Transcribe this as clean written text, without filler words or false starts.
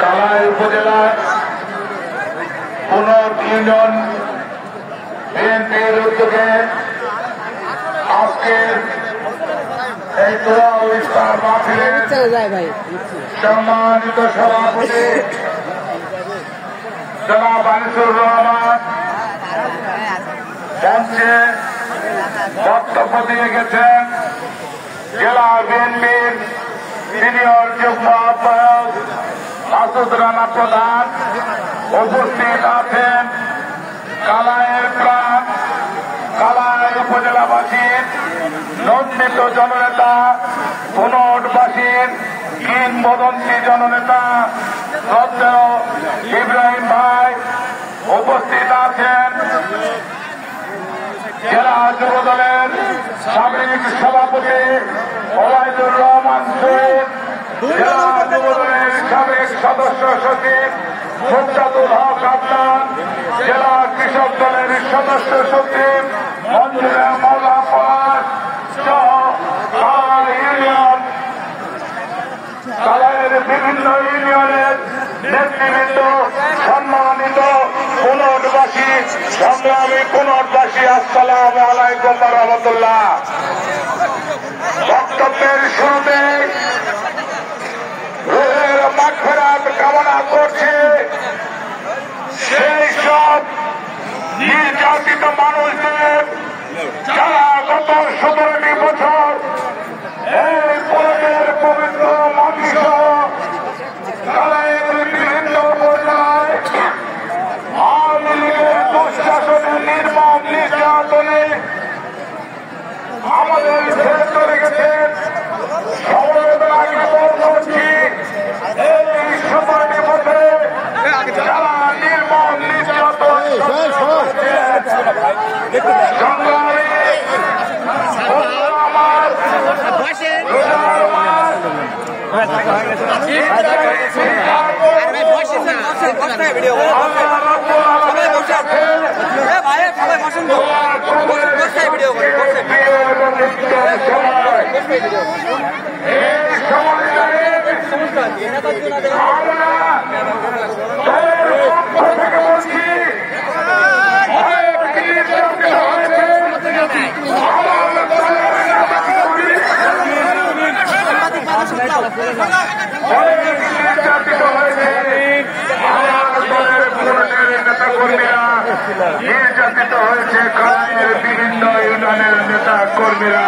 কালাই উপজেলার পুনর ইউনিয়ন বিএনপির উদ্যোগে আজকের এই দোয়া ও ইফতার মাহফিলের সম্মানিত সভাপতি জনাব আনিসুর রহমান মঞ্চে বক্তব্য দিয়ে গেছেন জেলা বিএনপির সিনিয়র যুগ্ম আহ্বায়ক মাসুদ রানা প্রধান। উপস্থিত আছেন কালাইয়ের প্রাণ কালাই উপজেলাবাসীর নন্দিত জননেতা পুনটবাসীর কিংবদন্তি জননেতা শ্রদ্ধেয় ইব্রাহিম ভাই। উপস্থিত আছেন জেলা যুবদলের সাবেক সভাপতি ওবায়দুর রহমান শহীদ, জেলা যুবদলের সাবেক সদস্য সচিব মুর্তাদুল হক আদনান, জেলা কৃষক দলের সদস্য সচিব মঞ্জুরা মৌলা পলাশ সহ ইউনিয়ন কালাইয়ের বিভিন্ন ইউনিয়নের নেতৃবৃন্দ, সম্মানিত পুনটবাসী, সংগ্রামী পুনটবাসী, আসসালামু আলাইকুম ওয়া রাহমাতুল্লাহ। বক্তব্যের শুরুতে রুহের মাগফিরাত কামনা করছি সেই সব নির্যাতিত মানুষদের যারা গত 17টি বছর এই পরের পবিত্র মাটি সহ কালাইয়ের বিভিন্ন পর্যায়ে আওয়ামী লীগের দুঃশাসনের নির্মম নির্যাতনে আমাদের ছেড়ে চলে গেছেন। সমবেদনা জ্ঞাপন করছি এই 17টি বছরে যারা নির্মম নির্যাতন সংগ্রামী নির্যাতিত হয়েছে কালাইয়ের বিভিন্ন ইউনিয়নের নেতা কর্মীরা।